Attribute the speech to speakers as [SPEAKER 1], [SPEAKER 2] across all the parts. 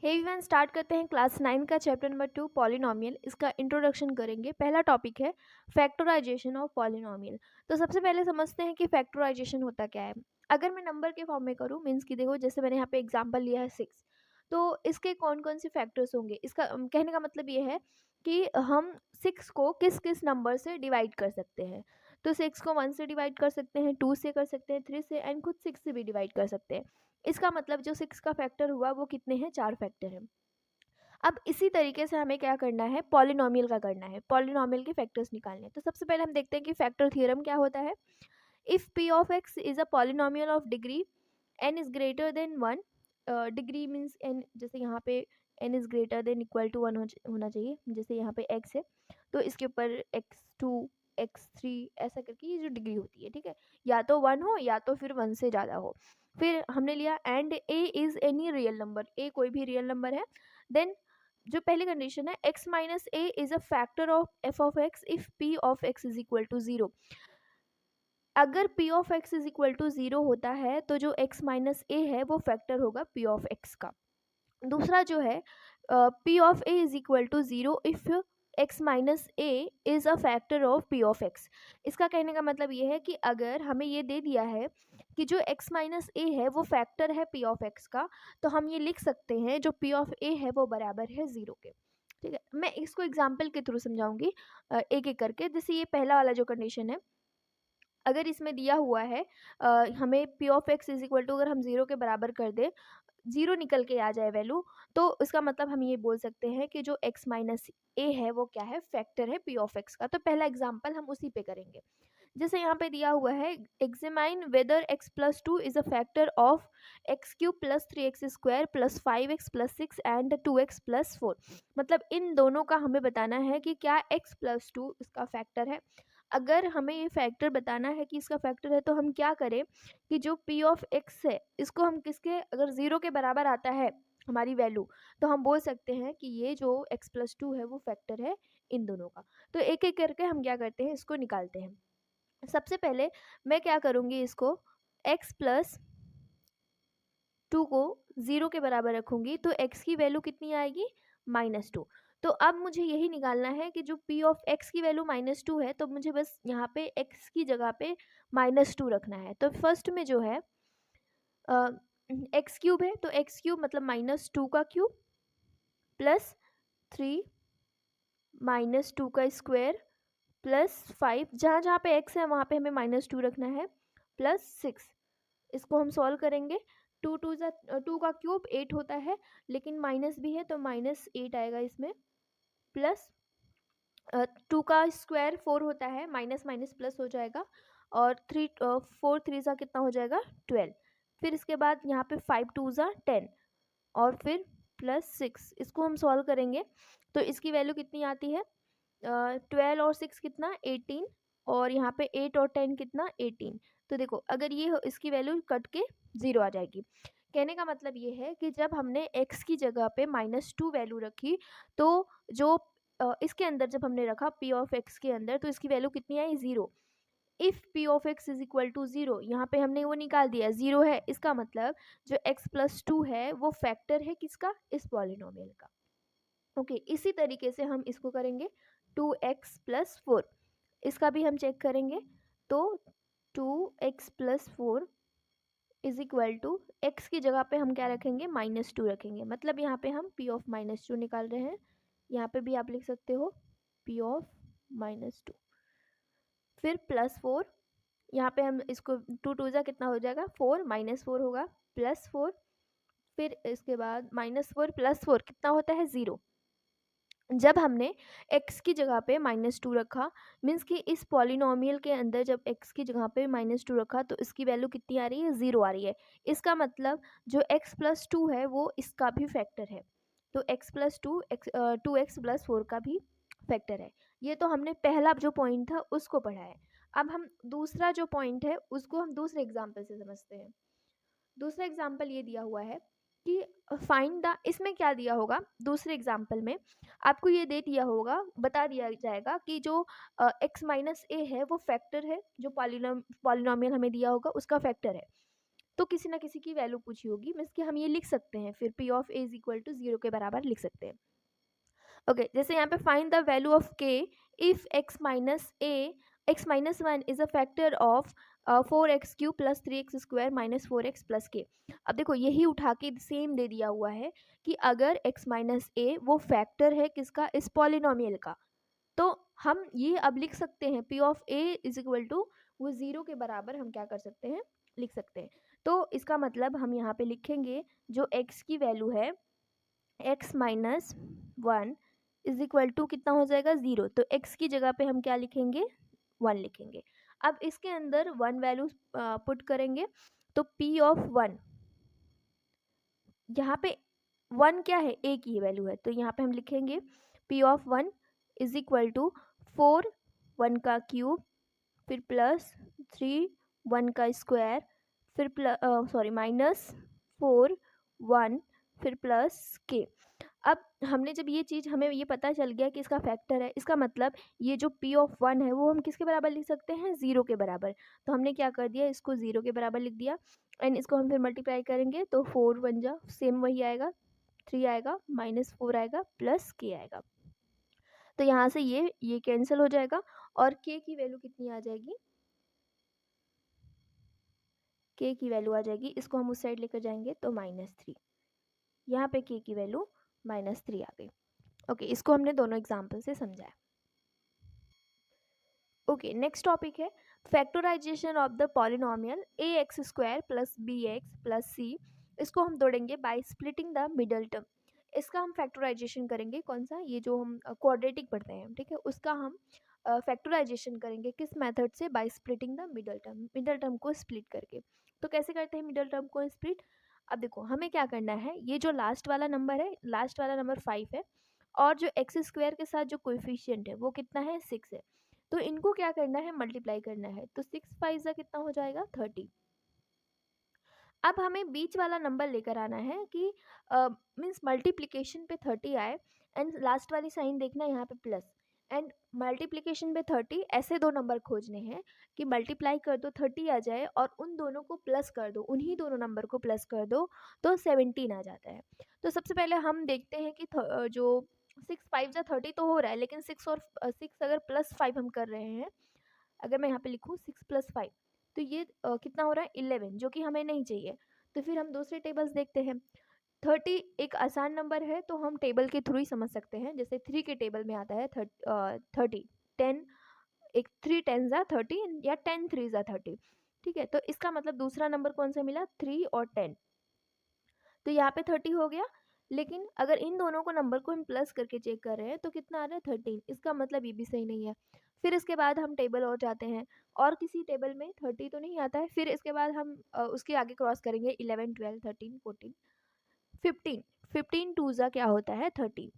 [SPEAKER 1] Hey everyone, start करते हैं class 9 का चैप्टर नंबर 2 पॉलिनोमियल। इसका इंट्रोडक्शन करेंगे। पहला टॉपिक है फैक्टराइजेशन ऑफ पॉलिनोमियल। तो सबसे पहले समझते हैं कि फैक्टराइजेशन होता क्या है। अगर मैं नंबर के फॉर्म में करूँ, मीन्स कि देखो जैसे मैंने यहाँ पे एग्जांपल लिया है 6, तो इसके कौन कौन से फैक्टर्स होंगे। इसका कहने का मतलब ये है कि हम 6 को किस किस नंबर से डिवाइड कर सकते हैं। तो 6 को 1 से डिवाइड कर सकते हैं, 2 से कर सकते हैं, 3 से, एंड खुद 6 से भी डिवाइड कर सकते हैं। इसका मतलब जो 6 का फैक्टर हुआ वो कितने हैं, 4 फैक्टर हैं। अब इसी तरीके से हमें क्या करना है, पॉलिनोमियल का करना है, पॉलिनोमियल के फैक्टर्स निकालने हैं। तो सबसे पहले हम देखते हैं कि फैक्टर थ्योरम क्या होता है। If p of x is a polynomial of degree n is greater than 1, degree means n, जैसे यहाँ पे n is greater than equal to 1 होना चाहिए। जैसे यहाँ पे एक्स है तो इसके ऊपर x2 x3 ऐसा करके ये जो डिग्री होती है, ठीक है, या तो 1 हो या तो फिर 1 से ज़्यादा हो। फिर हमने लिया and a is any real number, a कोई भी रियल नंबर है। देन जो पहली कंडीशन है, x minus a is a factor of f of x if p of x is equal to 0। अगर p of x is equal to 0 होता है तो जो x माइनस ए है वो फैक्टर होगा p ऑफ x का। दूसरा जो है, p of a is equal to 0 if x minus a is a factor of p of x। इसका कहने का मतलब ये है कि अगर हमें ये दे दिया है कि जो x माइनस ए है वो फैक्टर है p ऑफ x का, तो हम ये लिख सकते हैं जो p ऑफ a है वो बराबर है 0 के। ठीक है, मैं इसको एग्जाम्पल के थ्रू समझाऊंगी एक एक करके। जैसे ये पहला वाला जो कंडीशन है, अगर इसमें दिया हुआ है हमें p of x is equal to, अगर हम 0 के बराबर कर दें, 0 निकल के आ जाए वैल्यू, तो इसका मतलब हम ये बोल सकते हैं कि जो x माइनस ए है वो क्या है, फैक्टर है p ऑफ x का। तो पहला एग्जाम्पल हम उसी पे करेंगे। जैसे यहाँ पे दिया हुआ है, examine whether x plus 2 is a factor of x cube plus 3x square plus 5x plus 6 and 2x plus 4। मतलब इन दोनों का हमें बताना है कि क्या x प्लस 2 इसका फैक्टर है। अगर हमें ये फैक्टर बताना है कि इसका फैक्टर है, तो हम क्या करें कि जो p ऑफ x है इसको हम किसके, अगर 0 के बराबर आता है हमारी वैल्यू, तो हम बोल सकते हैं कि ये जो x प्लस 2 है वो फैक्टर है इन दोनों का। तो एक एक करके हम क्या करते हैं, इसको निकालते हैं। सबसे पहले मैं क्या करूँगी, इसको x प्लस 2 को 0 के बराबर रखूँगी, तो x की वैल्यू कितनी आएगी, -2। तो अब मुझे यही निकालना है कि जो p ऑफ x की वैल्यू -2 है, तो मुझे बस यहाँ पे x की जगह पे -2 रखना है। तो फर्स्ट में जो है एक्स क्यूब है, तो एक्स क्यूब मतलब -2 का क्यूब प्लस 3 -2 का स्क्वायर प्लस 5, जहाँ जहाँ पे x है वहाँ पे हमें -2 रखना है, प्लस 6। इसको हम सॉल्व करेंगे। 2 का क्यूब 8 होता है, लेकिन माइनस भी है तो -8 आएगा इसमें, प्लस 2 का स्क्वायर 4 होता है, माइनस माइनस प्लस हो जाएगा, और 4 3 सा कितना हो जाएगा, 12। फिर इसके बाद यहाँ पे 5 2 ज़ा 10, और फिर प्लस 6। इसको हम सॉल्व करेंगे तो इसकी वैल्यू कितनी आती है, 12 और 6 कितना, 18, और यहाँ पे 8 और 10 कितना, 18। तो देखो अगर ये इसकी वैल्यू कट के 0 आ जाएगी। कहने का मतलब ये है कि जब हमने x की जगह पे -2 वैल्यू रखी, तो जो इसके अंदर जब हमने रखा p ऑफ x के अंदर, तो इसकी वैल्यू कितनी आई, 0। If p of x is equal to 0, यहाँ पे हमने वो निकाल दिया, 0 है, इसका मतलब जो x प्लस 2 है वो फैक्टर है किसका, इस पॉलिनोमियल का। ओके, इसी तरीके से हम इसको करेंगे 2x प्लस 4, इसका भी हम चेक करेंगे। तो 2x plus 4 is equal to, x की जगह पे हम क्या रखेंगे, -2 रखेंगे। मतलब यहाँ पे हम p ऑफ -2 निकाल रहे हैं। यहाँ पे भी आप लिख सकते हो p ऑफ -2, फिर प्लस 4, यहाँ पे हम इसको 2 2 जा कितना हो जाएगा, 4, -4 होगा, प्लस 4, फिर इसके बाद -4 प्लस 4 कितना होता है, 0। जब हमने x की जगह पे -2 रखा, मीन्स कि इस पॉलिनोमियल के अंदर जब x की जगह पे -2 रखा, तो इसकी वैल्यू कितनी आ रही है, 0 आ रही है। इसका मतलब जो x प्लस 2 है वो इसका भी फैक्टर है। तो x प्लस 2 2x प्लस 4 का भी फैक्टर है। ये तो हमने पहला जो पॉइंट था उसको पढ़ा है। अब हम दूसरा जो पॉइंट है उसको हम दूसरे एग्जाम्पल से समझते हैं। दूसरा एग्जाम्पल ये दिया हुआ है कि फाइंड द, इसमें क्या दिया होगा, दूसरे एग्जाम्पल में आपको ये दे दिया होगा, बता दिया जाएगा कि जो x माइनस ए है वो फैक्टर है, जो पॉलिनोमियल हमें दिया होगा उसका फैक्टर है। तो किसी ना किसी की वैल्यू पूछी होगी, मीन्स कि हम ये लिख सकते हैं, फिर p of a is equal to 0 के बराबर लिख सकते हैं। ओके, जैसे यहाँ पे फाइंड द वैल्यू ऑफ के if x minus 1 is a factor of 4x³ plus 3x² minus 4x plus के। अब देखो यही उठा के सेम दे दिया हुआ है कि अगर x माइनस ए वो फैक्टर है किसका, इस पॉलिनोमियल का, तो हम ये अब लिख सकते हैं p of a is equal to वो 0 के बराबर हम क्या कर सकते हैं, लिख सकते हैं। तो इसका मतलब हम यहाँ पे लिखेंगे जो x की वैल्यू है x minus 1 is equal to कितना हो जाएगा, 0। तो x की जगह पे हम क्या लिखेंगे, 1 लिखेंगे। अब इसके अंदर 1 वैल्यू पुट करेंगे, तो p ऑफ 1, यहाँ पे 1 क्या है, a की वैल्यू है, तो यहाँ पे हम लिखेंगे p of 1 is equal to 4 1 का क्यूब, फिर प्लस 3 1 का स्क्वायर, फिर माइनस 4 1, फिर प्लस के। अब हमने जब ये चीज़, हमें ये पता चल गया कि इसका फैक्टर है, इसका मतलब ये जो p ऑफ 1 है वो हम किसके बराबर लिख सकते हैं, 0 के बराबर। तो हमने क्या कर दिया, इसको 0 के बराबर लिख दिया, एंड इसको हम फिर मल्टीप्लाई करेंगे तो 4 1 जा सेम वही आएगा, 3 आएगा, माइनस 4 आएगा, प्लस के आएगा। तो यहाँ से ये कैंसिल हो जाएगा और k की वैल्यू कितनी आ जाएगी, k की वैल्यू आ जाएगी, इसको हम उस साइड लेकर जाएंगे तो -3, यहाँ पे k की वैल्यू -3 आ गई। ओके, इसको हमने दोनों एग्जाम्पल से समझाया। ओके, नेक्स्ट टॉपिक है factorisation of the polynomial ax² plus bx plus c। इसको हम तोड़ेंगे by splitting the middle term. इसका हम फैक्टराइजेशन करेंगे, कौन सा, ये जो हम क्वाड्रेटिक पढ़ते हैं, ठीक है, उसका हम फैक्टराइजेशन करेंगे किस मेथड से, bye splitting the middle term को स्प्लिट करके। तो कैसे करते हैं मिडल टर्म को स्प्लिट, अब देखो हमें क्या करना है, ये जो लास्ट वाला नंबर है, लास्ट वाला नंबर 5 है, और जो x² के साथ जो कोएफिशिएंट है वो कितना है, 6 है। तो इनको क्या करना है, मल्टीप्लाई करना है, तो 6 5 जा कितना हो जाएगा, 30। अब हमें बीच वाला नंबर लेकर आना है कि मीन्स मल्टीप्लिकेशन पे 30 आए, एंड लास्ट वाली साइन देखना यहाँ पे प्लस, एंड मल्टीप्लिकेशन पे 30, ऐसे दो नंबर खोजने हैं कि मल्टीप्लाई कर दो 30 आ जाए और उन दोनों को प्लस कर दो, उन्हीं दोनों नंबर को प्लस कर दो तो 17 आ जाता है। तो सबसे पहले हम देखते हैं कि जो 6 5 जा 30 तो हो रहा है, लेकिन 6 और 6 अगर प्लस 5 हम कर रहे हैं, अगर मैं यहाँ पे लिखूँ 6 प्लस 5, तो ये कितना हो रहा है, 11, जो कि हमें नहीं चाहिए। तो फिर हम दूसरे टेबल्स देखते हैं। 30 एक आसान नंबर है तो हम टेबल के थ्रू ही समझ सकते हैं, जैसे 3 के टेबल में आता है 30 10, एक 3 10 जा 30 या 10 3 जा 30, ठीक है। तो इसका मतलब दूसरा नंबर कौन सा मिला, 3 और 10, तो यहाँ पे 30 हो गया। लेकिन अगर इन दोनों को नंबर को हम प्लस करके चेक कर रहे हैं तो कितना आ रहा है, 13, इसका मतलब ये भी सही नहीं है। फिर इसके बाद हम टेबल और जाते हैं, और किसी टेबल में 30 तो नहीं आता है, फिर इसके बाद हम उसके आगे क्रॉस करेंगे 11 12 13 14 15, 15 टू ज़ा क्या होता है, 30,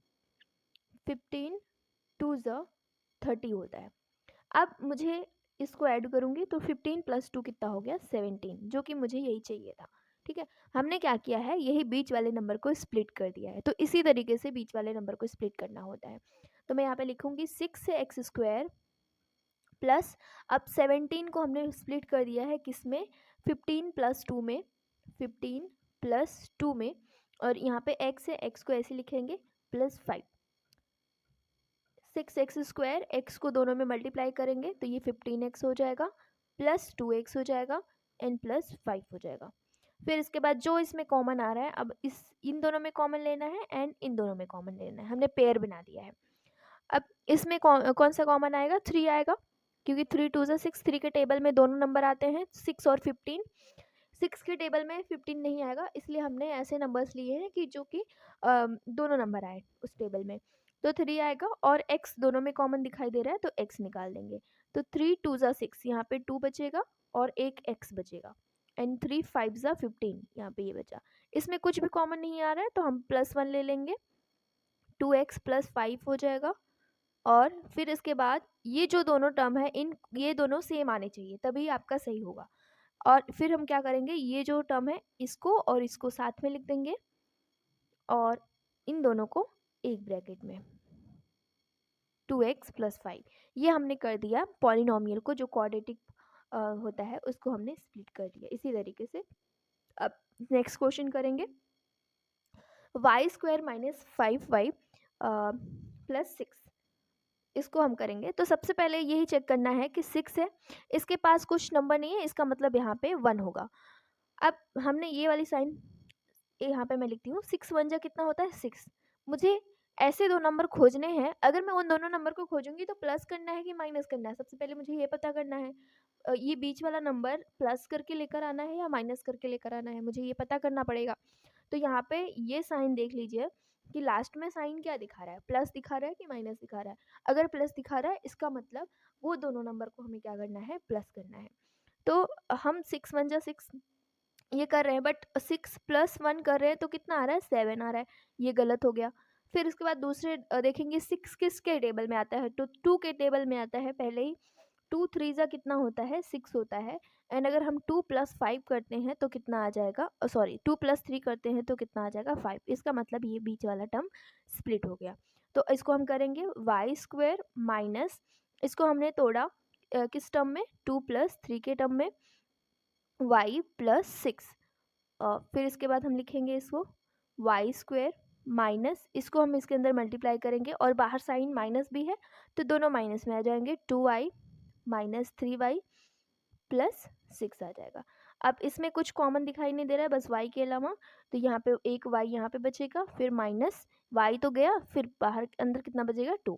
[SPEAKER 1] 15 टू ज़ा 30 होता है। अब मुझे इसको ऐड करूँगी तो 15 प्लस 2 कितना हो गया, 17, जो कि मुझे यही चाहिए था, ठीक है। हमने क्या किया है, यही बीच वाले नंबर को स्प्लिट कर दिया है, तो इसी तरीके से बीच वाले नंबर को स्प्लिट करना होता है। तो मैं यहाँ पे लिखूँगी 6 से x² प्लस, अब 17 को हमने स्प्लिट कर दिया है किस में, 15 प्लस 2 में, 15 प्लस 2 में, और यहाँ पे x है, x को ऐसे लिखेंगे प्लस 5, 6x², x को दोनों में मल्टीप्लाई करेंगे तो ये 15x हो जाएगा, प्लस 2x हो जाएगा, एंड प्लस 5 हो जाएगा। फिर इसके बाद जो इसमें कॉमन आ रहा है, अब इन दोनों में कॉमन लेना है एंड इन दोनों में कॉमन लेना है, हमने पेयर बना दिया है। अब इसमें कौन सा कॉमन आएगा, 3 आएगा, क्योंकि 3 2 ज़ा 6, 3 के टेबल में दोनों नंबर आते हैं 6 और 15, 6 के टेबल में 15 नहीं आएगा, इसलिए हमने ऐसे नंबर्स लिए हैं कि जो कि दोनों नंबर आए उस टेबल में। तो 3 आएगा और x दोनों में कॉमन दिखाई दे रहा है तो x निकाल देंगे, तो 3 2 ज़ा 6, यहाँ पे 2 बचेगा और एक x बचेगा, एंड 3 5 ज़ा 15, यहाँ पे ये बचा। इसमें कुछ भी कॉमन नहीं आ रहा है तो हम +1 ले लेंगे, 2x प्लस 5 हो जाएगा। और फिर इसके बाद ये जो दोनों टर्म है, ये दोनों सेम आने चाहिए तभी आपका सही होगा। और फिर हम क्या करेंगे, ये जो टर्म है इसको और इसको साथ में लिख देंगे, और इन दोनों को एक ब्रैकेट में, 2x प्लस 5, ये हमने कर दिया पॉलिनोमियल को, जो क्वाड्रेटिक होता है उसको हमने स्प्लिट कर दिया इसी तरीके से। अब नेक्स्ट क्वेश्चन करेंगे, y square minus 5y plus 6, इसको हम करेंगे। तो सबसे पहले यही चेक करना है कि 6 है, इसके पास कुछ नंबर नहीं है, इसका मतलब यहाँ पे 1 होगा। अब हमने ये वाली साइन यहाँ पे मैं लिखती हूँ, 6 1 जा कितना होता है 6। मुझे ऐसे दो नंबर खोजने हैं, अगर मैं उन दोनों नंबर को खोजूंगी तो प्लस करना है कि माइनस करना है, सबसे पहले मुझे ये पता करना है। ये बीच वाला नंबर प्लस करके लेकर आना है या माइनस करके लेकर आना है, मुझे ये पता करना पड़ेगा। तो यहाँ पे ये साइन देख लीजिए कि लास्ट में साइन क्या दिखा रहा है, प्लस दिखा रहा है कि माइनस दिखा रहा है। अगर प्लस दिखा रहा है इसका मतलब वो दोनों नंबर को हमें क्या करना है, प्लस करना है। तो हम 6 1 जा 6 ये कर रहे हैं, बट 6 प्लस 1 कर रहे हैं तो कितना आ रहा है, 7 आ रहा है, ये गलत हो गया। फिर उसके बाद दूसरे देखेंगे 6 किसके टेबल में आता है, तो 2 के टेबल में आता है पहले ही। 2 3 जा कितना होता है 6 होता है। एंड अगर हम 2 प्लस 5 करते हैं तो कितना आ जाएगा, सॉरी 2 प्लस 3 करते हैं तो कितना आ जाएगा 5। इसका मतलब ये बीच वाला टर्म स्प्लिट हो गया। तो इसको हम करेंगे वाई स्क्वायर माइनस, इसको हमने तोड़ा किस टर्म में, 2 प्लस 3 के टर्म में, वाई प्लस 6। फिर इसके बाद हम लिखेंगे इसको वाई स्क्वायर माइनस, इसको हम इसके अंदर मल्टीप्लाई करेंगे और बाहर साइन माइनस भी है तो दोनों माइनस में आ जाएंगे, 2y माइनस 3y प्लस 6 आ जाएगा। अब इसमें कुछ कॉमन दिखाई नहीं दे रहा है बस y के अलावा, तो यहाँ पे एक y यहाँ पे बचेगा, फिर माइनस y तो गया, फिर बाहर अंदर कितना बचेगा 2।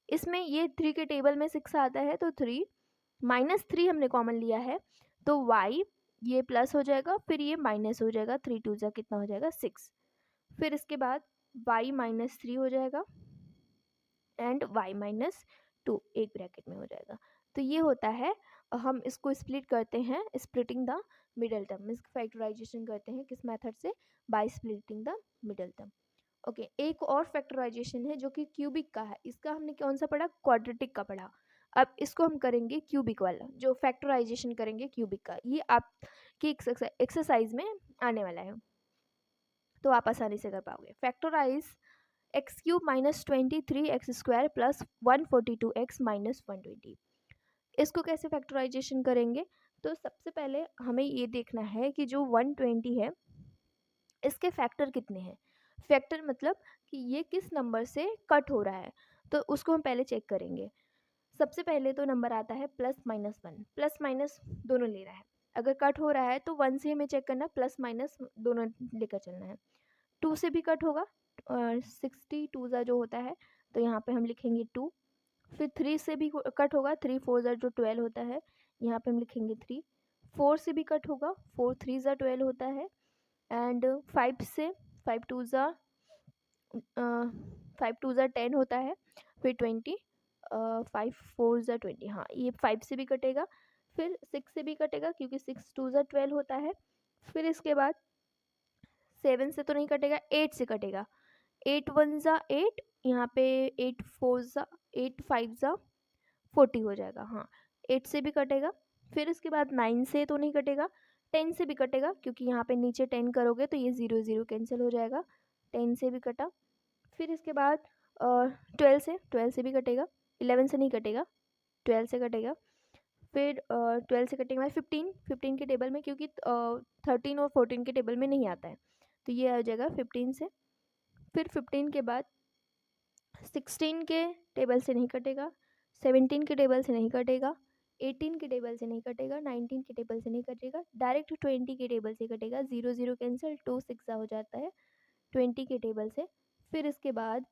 [SPEAKER 1] इसमें ये 3 के टेबल में 6 आता है तो 3 माइनस 3 हमने कॉमन लिया है तो y ये प्लस हो जाएगा, फिर ये माइनस हो जाएगा, 3 2 जा कितना हो जाएगा 6। फिर इसके बाद y माइनस 3 हो जाएगा एंड y माइनस 2 एक ब्रैकेट में हो जाएगा। तो ये होता है, हम इसको स्प्लिट करते हैं, स्प्लिटिंग द मिडल टर्म, इसका फैक्टराइजेशन करते हैं किस मेथड से, bye splitting the middle term. Okay, एक और फैक्टराइजेशन है जो कि क्यूबिक का है, इसका हमने कौन सा पढ़ा, क्वाड्रेटिक का पढ़ा। अब इसको हम करेंगे क्यूबिक वाला, जो फैक्टराइजेशन करेंगे क्यूबिक का, ये आपकी एक्सरसाइज में आने वाला है तो आप आसानी से कर पाओगे। Factorise x cube minus 23x² plus 142x minus 120, इसको कैसे फैक्टराइजेशन करेंगे। तो सबसे पहले हमें ये देखना है कि जो 120 है इसके फैक्टर कितने हैं। फैक्टर मतलब कि ये किस नंबर से कट हो रहा है, तो उसको हम पहले चेक करेंगे। सबसे पहले तो नंबर आता है प्लस माइनस 1, प्लस माइनस दोनों ले रहा है, अगर कट हो रहा है तो 1 से हमें चेक करना, प्लस माइनस दोनों लेकर चलना है। 2 से भी कट होगा, 62 ज़ा जो होता है तो यहाँ पे हम लिखेंगे 2। फिर 3 से भी कट होगा, 3 4 ज़ा जो 12 होता है, यहाँ पे हम लिखेंगे 3। 4 से भी कट होगा, 4 3 ज़ा 12 होता है। एंड 5 से 5 2 ज़ा 5 2 ज़ा 10 होता है, फिर 20, 5 4 ज़ा 20, हाँ ये 5 से भी कटेगा। फिर 6 से भी कटेगा क्योंकि 6 2 ज़ा 12 होता है। फिर इसके बाद 7 से तो नहीं कटेगा, 8 से कटेगा, 8 1 ज़ा 8, यहाँ पे 8 4 ज़ा 8 5 ज़ा 40 हो जाएगा, हाँ 8 से भी कटेगा। फिर इसके बाद 9 से तो नहीं कटेगा, 10 से भी कटेगा क्योंकि यहाँ पे नीचे 10 करोगे तो ये 0 0 कैंसिल हो जाएगा, 10 से भी कटा। फिर इसके बाद 12 से भी कटेगा, 11 से नहीं कटेगा, 12 से कटेगा। फिर 12 से कटेंगे बाद 15 के टेबल में, क्योंकि 13 और 14 के टेबल में नहीं आता है तो ये आ जाएगा 15 से। फिर 15 के बाद 16 के टेबल से नहीं कटेगा, 17 के टेबल से नहीं कटेगा, 18 के टेबल से नहीं कटेगा, 19 के टेबल से नहीं कटेगा, डायरेक्ट 20 के टेबल से कटेगा, 0 0 कैंसिल, 2 6 हो जाता है 20 के टेबल से। फिर इसके बाद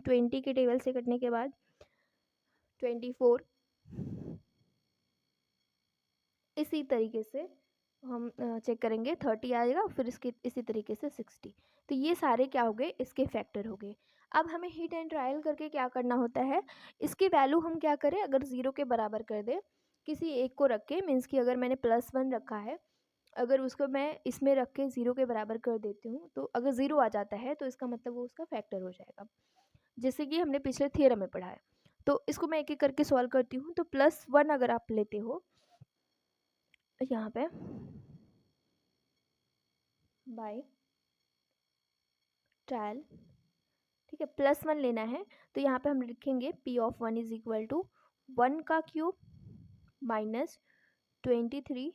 [SPEAKER 1] 20 के टेबल से कटने के बाद 24, इसी तरीके से हम चेक करेंगे 30 आएगा, फिर इसके इसी तरीके से 60। तो ये सारे क्या हो गए, इसके फैक्टर हो गए। अब हमें हिट एंड ट्रायल करके क्या करना होता है, इसकी वैल्यू हम क्या करें, अगर 0 के बराबर कर दे किसी एक को रख के, मीन्स कि अगर मैंने +1 रखा है, अगर उसको मैं इसमें रख के 0 के बराबर कर देती हूँ तो अगर 0 आ जाता है तो इसका मतलब वो उसका फैक्टर हो जाएगा, जैसे कि हमने पिछले थियरम में पढ़ा है। तो इसको मैं एक एक करके सॉल्व करती हूँ। तो +1 अगर आप लेते हो यहाँ पे बाय ट्रायल, ठीक है, +1 लेना है तो यहाँ पे हम लिखेंगे P(1) इज इक्वल टू 1 का क्यूब माइनस 23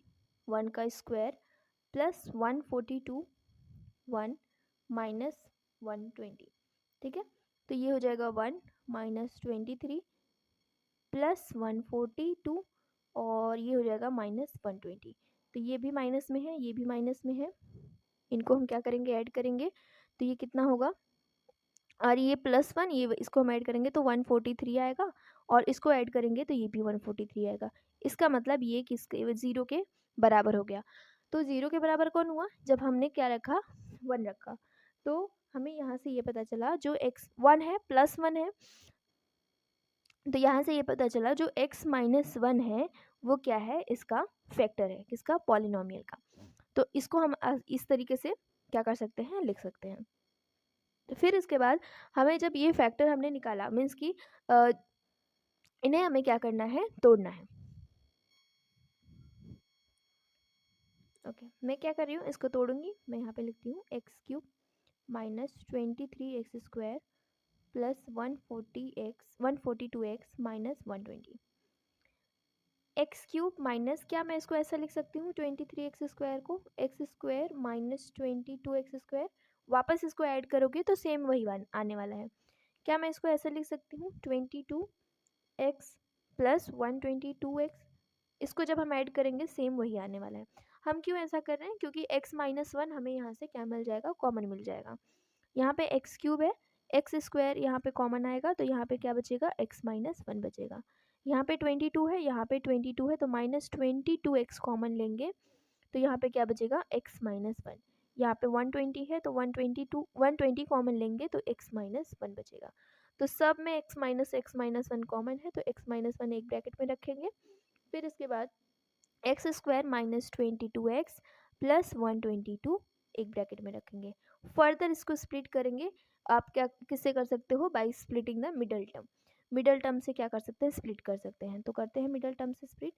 [SPEAKER 1] 1 का स्क्वायर प्लस 142 1 माइनस 120, ठीक है। तो ये हो जाएगा 1 माइनस 23 प्लस 142 और ये हो जाएगा माइनस 120। तो ये भी माइनस में है, ये भी माइनस में है, इनको हम क्या करेंगे, ऐड करेंगे। तो ये कितना होगा, और ये प्लस 1, ये इसको हम ऐड करेंगे तो 143 आएगा, और इसको ऐड करेंगे तो ये भी 143 आएगा। इसका मतलब ये किसके, 0 के बराबर हो गया। तो 0 के बराबर कौन हुआ, जब हमने क्या रखा, 1 रखा। तो हमें यहाँ से ये पता चला जो x 1 है प्लस 1 है, तो यहाँ से ये पता चला जो x माइनस 1 है वो क्या है, इसका फैक्टर है, किसका, पॉलिनोमियल का। तो इसको हम इस तरीके से क्या कर सकते हैं, लिख सकते हैं। तो फिर इसके बाद हमें जब ये फैक्टर हमने निकाला, मीन्स कि इन्हें हमें क्या करना है, तोड़ना है। ओके, मैं क्या कर रही हूँ, इसको तोड़ूंगी। मैं यहाँ पे लिखती हूँ x³ minus 23x² plus 142x minus 120। x³ minus, क्या मैं इसको ऐसा लिख सकती हूँ 23x² को x² माइनस 22x², वापस इसको ऐड करोगे तो सेम वही आने वाला है। क्या मैं इसको ऐसा लिख सकती हूँ 22x प्लस 122x, इसको जब हम ऐड करेंगे सेम वही आने वाला है। हम क्यों ऐसा कर रहे हैं, क्योंकि x माइनस 1 हमें यहाँ से क्या मिल जाएगा, कॉमन मिल जाएगा। यहाँ पे x³ है, x² यहाँ पे कॉमन आएगा तो यहाँ पे क्या बचेगा, x माइनस 1 बचेगा। यहाँ पे 22 है, यहाँ पे 22 है, तो माइनस 22x कॉमन लेंगे तो यहाँ पे क्या बचेगा, x माइनस 1। यहाँ पे 120 है तो 120 कॉमन लेंगे तो x माइनस 1 बचेगा। तो सब में x माइनस 1 कॉमन है तो x माइनस 1 एक ब्रैकेट में रखेंगे। फिर इसके बाद x² माइनस 22x प्लस 122 एक ब्रैकेट में रखेंगे। फर्दर इसको स्प्लिट करेंगे, आप क्या किससे कर सकते हो, by splitting the middle term. Middle term से क्या कर सकते हैं, स्प्लिट कर सकते हैं। तो करते हैं मिडल टर्म से स्प्लिट।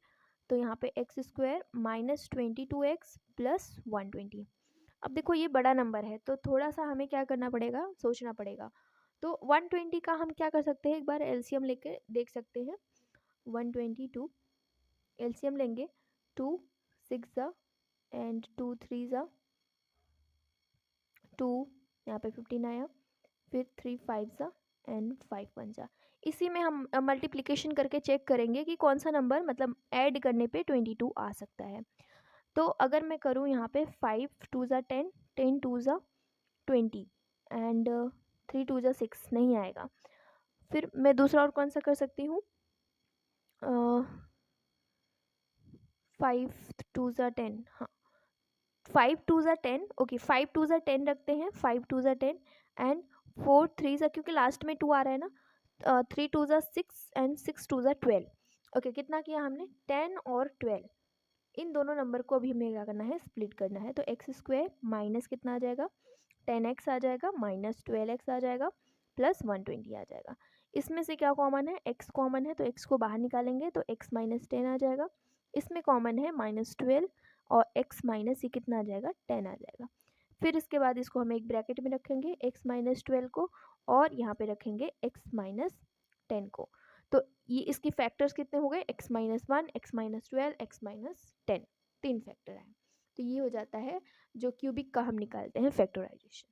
[SPEAKER 1] तो यहाँ पे x² माइनस 22x प्लस 120। अब देखो ये बड़ा नंबर है तो थोड़ा सा हमें क्या करना पड़ेगा, सोचना पड़ेगा। तो 120 का हम क्या कर सकते हैं, एक बार एलसीएम लेके देख सकते हैं। 122 एलसीएम लेंगे, 2 6 एंड 2 3 2, यहाँ पे 15 आया, फिर 3 5 एंड 5 1। इसी में हम मल्टीप्लिकेशन करके चेक करेंगे कि कौन सा नंबर, मतलब ऐड करने पे 22 आ सकता है। तो अगर मैं करूँ यहाँ पे 5 2 10, 10 2 20 एंड 3 2 6, नहीं आएगा। फिर मैं दूसरा और कौन सा कर सकती हूँ, 5 2 10, हाँ 5 2 10, ओके 5 2 10 रखते हैं, 5 2 10 एंड 4 3, क्योंकि लास्ट में 2 आ रहा है ना, 3 2 6 एंड 6 2 12। ओके, कितना किया हमने, 10 और 12। इन दोनों नंबर को अभी हमें क्या करना है, स्प्लिट करना है। तो x² माइनस कितना आ जाएगा, 10x आ जाएगा, माइनस 12x आ जाएगा, प्लस 120 आ जाएगा। इसमें से क्या कॉमन है, x कॉमन है तो x को बाहर निकालेंगे तो x माइनस 10 आ जाएगा। इसमें कॉमन है माइनस 12 और x माइनस ये कितना आ जाएगा, 10 आ जाएगा। फिर इसके बाद इसको हम एक ब्रैकेट में रखेंगे x माइनस 12 को, और यहाँ पे रखेंगे x माइनस 10 को। तो ये इसकी फैक्टर्स कितने हो गए, x minus 1, x minus 12, x minus 10, 3 factor है। तो ये हो जाता है जो क्यूबिक का हम निकालते हैं फैक्टराइजेशन।